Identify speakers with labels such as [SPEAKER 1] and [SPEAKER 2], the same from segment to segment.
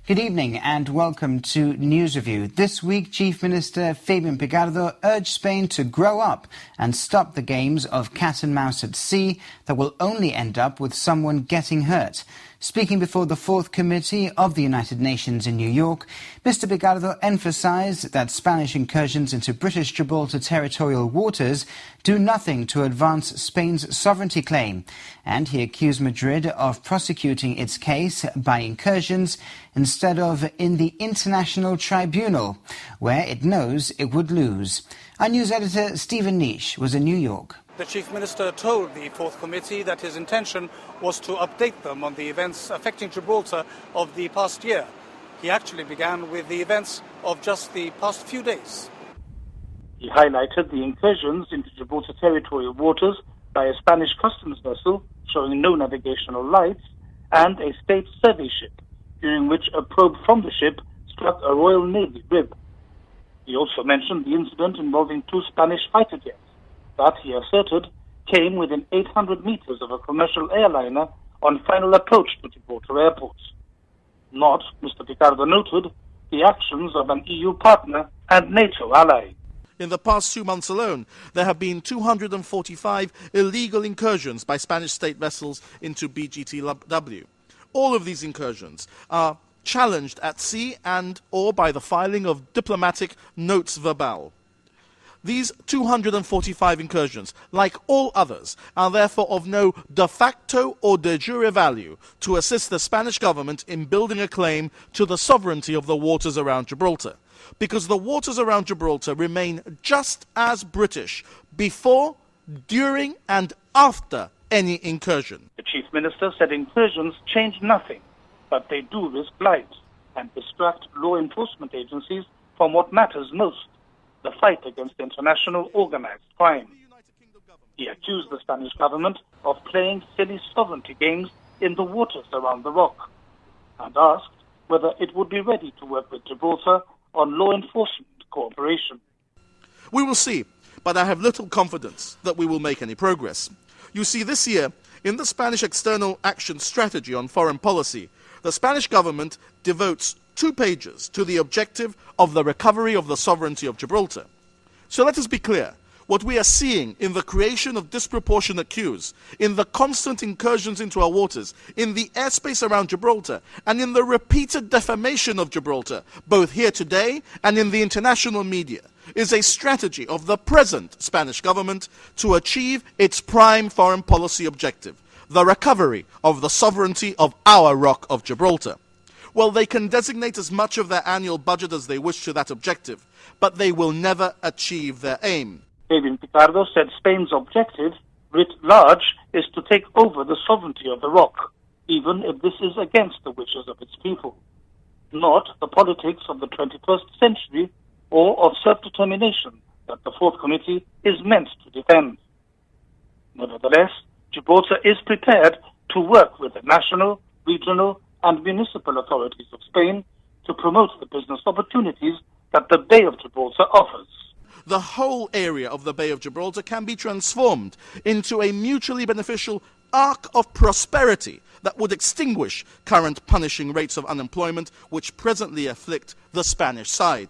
[SPEAKER 1] Good evening and welcome to News Review. This week, Chief Minister Fabian Picardo urged Spain to grow up and stop the games of cat and mouse at sea that will only end up with someone getting hurt. Speaking before the Fourth Committee of the United Nations in New York, Mr. Picardo emphasized that Spanish incursions into British Gibraltar territorial waters do nothing to advance Spain's sovereignty claim, and he accused Madrid of prosecuting its case by incursions instead of in the International Tribunal, where it knows it would lose. Our news editor Stephen Nish was in New York.
[SPEAKER 2] The Chief Minister told the Fourth Committee that his intention was to update them on the events affecting Gibraltar of the past year. He actually began with the events of just the past few days.
[SPEAKER 3] He highlighted the incursions into Gibraltar territorial waters by a Spanish customs vessel showing no navigational lights and a state survey ship, during which a probe from the ship struck a Royal Navy rib. He also mentioned the incident involving two Spanish fighter jets that, he asserted, came within 800 meters of a commercial airliner on final approach to Gibraltar Airport. Not, Mr. Picardo noted, the actions of an EU partner and NATO ally.
[SPEAKER 4] In the past 2 months alone, there have been 245 illegal incursions by Spanish state vessels into BGTW. All of these incursions are challenged at sea and or by the filing of diplomatic notes verbal. These 245 incursions, like all others, are therefore of no de facto or de jure value to assist the Spanish government in building a claim to the sovereignty of the waters around Gibraltar, because the waters around Gibraltar remain just as British before, during and after any incursion.
[SPEAKER 3] The Chief Minister said incursions change nothing, but they do risk lives and distract law enforcement agencies from what matters most: the fight against international organized crime. He accused the Spanish government of playing silly sovereignty games in the waters around the rock and asked whether it would be ready to work with Gibraltar on law enforcement cooperation.
[SPEAKER 4] We will see, but I have little confidence that we will make any progress. You see, this year, in the Spanish External Action Strategy on Foreign Policy, the Spanish government devotes 2 pages to the objective of the recovery of the sovereignty of Gibraltar. So let us be clear. What we are seeing in the creation of disproportionate queues, in the constant incursions into our waters, in the airspace around Gibraltar, and in the repeated defamation of Gibraltar, both here today and in the international media, is a strategy of the present Spanish government to achieve its prime foreign policy objective, the recovery of the sovereignty of our Rock of Gibraltar. Well, they can designate as much of their annual budget as they wish to that objective, but they will never achieve their aim.
[SPEAKER 3] Fabian Picardo said Spain's objective, writ large, is to take over the sovereignty of the Rock, even if this is against the wishes of its people, not the politics of the 21st century or of self-determination that the Fourth Committee is meant to defend. Nevertheless, Gibraltar is prepared to work with the national, regional, and municipal authorities of Spain to promote the business opportunities that the Bay of Gibraltar offers.
[SPEAKER 4] The whole area of the Bay of Gibraltar can be transformed into a mutually beneficial arc of prosperity that would extinguish current punishing rates of unemployment which presently afflict the Spanish side.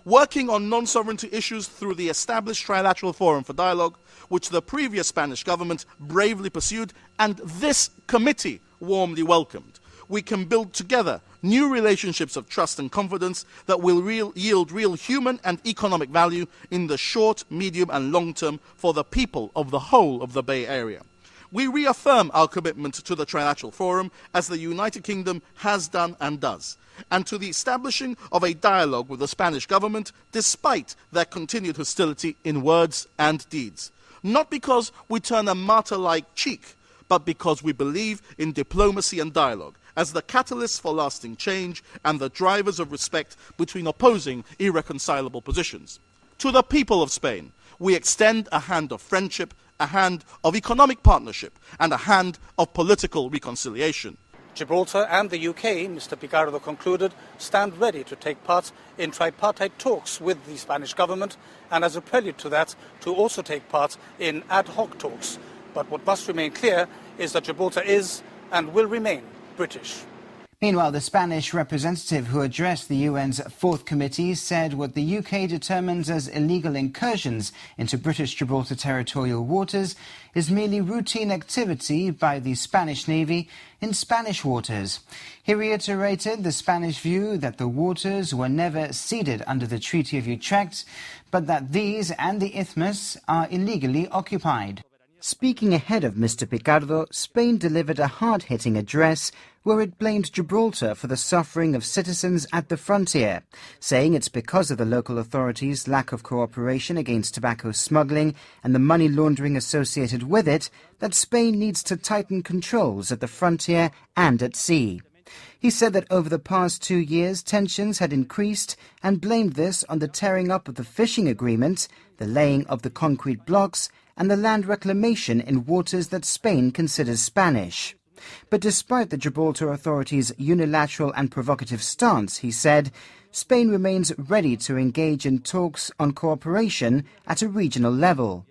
[SPEAKER 4] Working on non-sovereignty issues through the established Trilateral Forum for Dialogue, which the previous Spanish government bravely pursued and this committee warmly welcomed, we can build together new relationships of trust and confidence that will yield real human and economic value in the short, medium and long term for the people of the whole of the Bay Area. We reaffirm our commitment to the Trilateral Forum, as the United Kingdom has done and does, and to the establishing of a dialogue with the Spanish government despite their continued hostility in words and deeds. Not because we turn a martyr-like cheek, but because we believe in diplomacy and dialogue as the catalysts for lasting change and the drivers of respect between opposing irreconcilable positions. To the people of Spain, we extend a hand of friendship, a hand of economic partnership, and a hand of political reconciliation.
[SPEAKER 2] Gibraltar and the UK, Mr. Picardo concluded, stand ready to take part in tripartite talks with the Spanish government, and as a prelude to that, to also take part in ad hoc talks. But what must remain clear is that Gibraltar is and will remain British.
[SPEAKER 1] Meanwhile, the Spanish representative who addressed the UN's Fourth Committee said what the UK determines as illegal incursions into British Gibraltar territorial waters is merely routine activity by the Spanish Navy in Spanish waters. He reiterated the Spanish view that the waters were never ceded under the Treaty of Utrecht, but that these and the isthmus are illegally occupied. Speaking ahead of Mr. Picardo, Spain delivered a hard-hitting address where it blamed Gibraltar for the suffering of citizens at the frontier, saying it's because of the local authorities' lack of cooperation against tobacco smuggling and the money laundering associated with it that Spain needs to tighten controls at the frontier and at sea. He said that over the past 2 years, tensions had increased and blamed this on the tearing up of the fishing agreement, the laying of the concrete blocks, and the land reclamation in waters that Spain considers Spanish. But despite the Gibraltar authorities' unilateral and provocative stance, he said, Spain remains ready to engage in talks on cooperation at a regional level.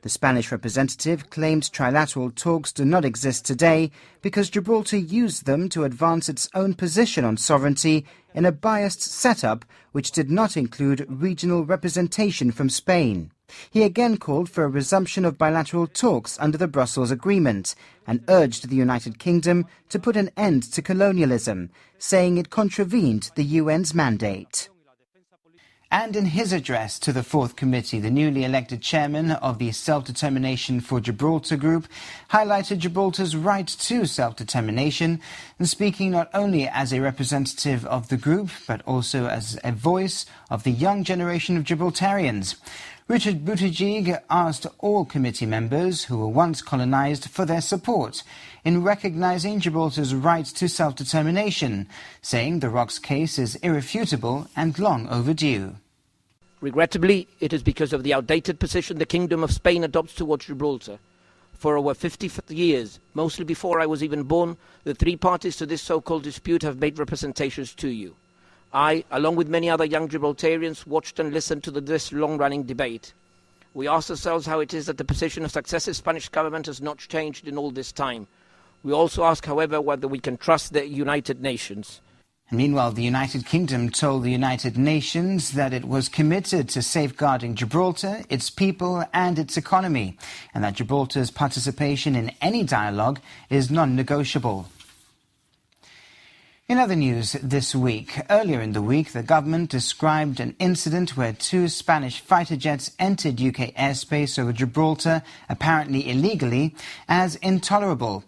[SPEAKER 1] The Spanish representative claimed trilateral talks do not exist today because Gibraltar used them to advance its own position on sovereignty in a biased setup which did not include regional representation from Spain. He again called for a resumption of bilateral talks under the Brussels Agreement and urged the United Kingdom to put an end to colonialism, saying it contravened the UN's mandate. And in his address to the Fourth Committee, the newly elected chairman of the Self-Determination for Gibraltar group highlighted Gibraltar's right to self-determination, and speaking not only as a representative of the group, but also as a voice of the young generation of Gibraltarians. Richard Buttigieg asked all committee members who were once colonized for their support in recognizing Gibraltar's right to self-determination, saying the ROC's case is irrefutable and long overdue.
[SPEAKER 5] Regrettably, it is because of the outdated position the Kingdom of Spain adopts towards Gibraltar. For over 50 years, mostly before I was even born, the three parties to this so-called dispute have made representations to you. I, along with many other young Gibraltarians, watched and listened to this long-running debate. We asked ourselves how it is that the position of successive Spanish government has not changed in all this time. We also ask, however, whether we can trust the United Nations.
[SPEAKER 1] Meanwhile, the United Kingdom told the United Nations that it was committed to safeguarding Gibraltar, its people and its economy, and that Gibraltar's participation in any dialogue is non-negotiable. In other news this week, earlier in the week, the government described an incident where 2 Spanish fighter jets entered UK airspace over Gibraltar, apparently illegally, as intolerable.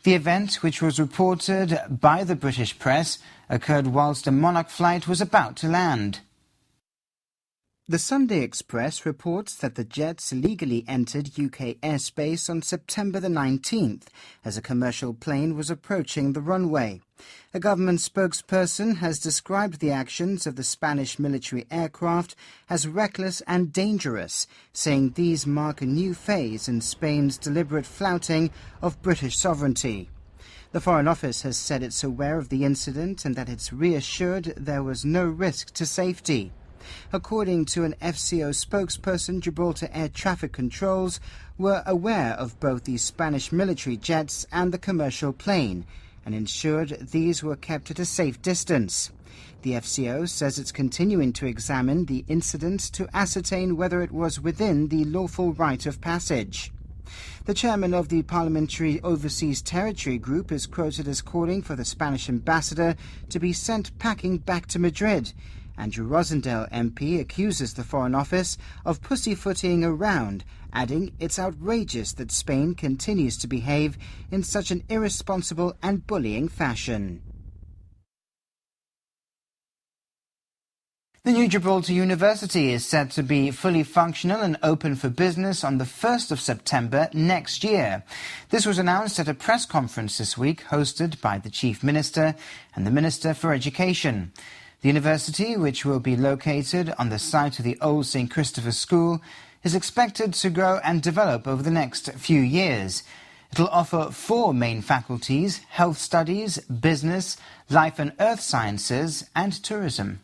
[SPEAKER 1] The event, which was reported by the British press, occurred whilst a Monarch flight was about to land. The Sunday Express reports that the jets illegally entered UK airspace on September the 19th as a commercial plane was approaching the runway. A government spokesperson has described the actions of the Spanish military aircraft as reckless and dangerous, saying these mark a new phase in Spain's deliberate flouting of British sovereignty. The Foreign Office has said it's aware of the incident and that it's reassured there was no risk to safety. According to an FCO spokesperson, Gibraltar Air Traffic Controls were aware of both the Spanish military jets and the commercial plane and ensured these were kept at a safe distance. The FCO says it's continuing to examine the incident to ascertain whether it was within the lawful right of passage. The chairman of the Parliamentary Overseas Territory Group is quoted as calling for the Spanish ambassador to be sent packing back to Madrid. Andrew Rosendale MP accuses the Foreign Office of pussyfooting around, adding it's outrageous that Spain continues to behave in such an irresponsible and bullying fashion. The new Gibraltar University is set to be fully functional and open for business on the 1st of September next year. This was announced at a press conference this week hosted by the Chief Minister and the Minister for Education. The university, which will be located on the site of the old St. Christopher's School, is expected to grow and develop over the next few years. It will offer 4 main faculties: health studies, business, life and earth sciences and tourism.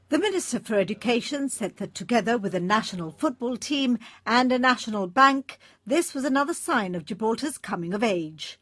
[SPEAKER 6] The Minister for Education said that together with a national football team and a national bank, this was another sign of Gibraltar's coming of age.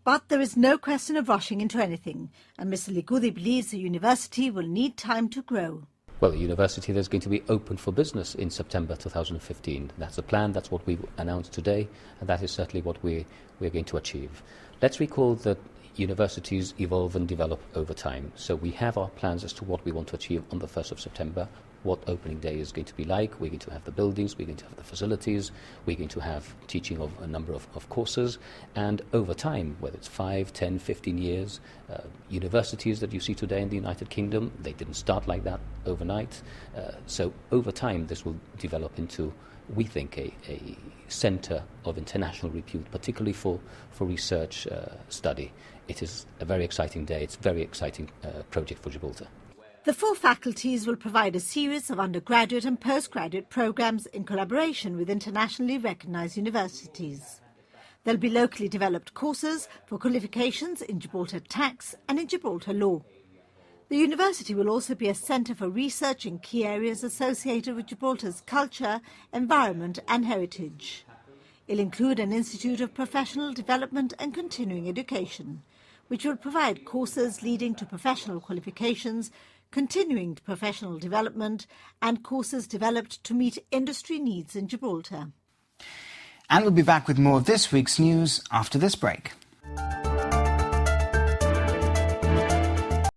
[SPEAKER 6] But there is no question of rushing into anything, and Mr Ligudi believes the university will need time to grow.
[SPEAKER 7] Well, the university is going to be open for business in September 2015. That's the plan, that's what we announced today, and that is certainly what we're going to achieve. Let's recall that universities evolve and develop over time. So we have our plans as to what we want to achieve on the 1st of September, what opening day is going to be like. We're going to have the buildings, we're going to have the facilities, we're going to have teaching of a number of courses, and over time, whether it's 5, 10, 15 years, universities that you see today in the United Kingdom, they didn't start like that overnight. So over time, this will develop into, we think, a centre of international repute, particularly for research study. It is a very exciting day. It's a very exciting project for Gibraltar.
[SPEAKER 6] The 4 faculties will provide a series of undergraduate and postgraduate programmes in collaboration with internationally recognised universities. There'll be locally developed courses for qualifications in Gibraltar tax and in Gibraltar law. The university will also be a centre for research in key areas associated with Gibraltar's culture, environment and heritage. It'll include an Institute of Professional Development and Continuing Education, which will provide courses leading to professional qualifications, continuing professional development and courses developed to meet industry needs in Gibraltar.
[SPEAKER 1] And we'll be back with more of this week's news after this break.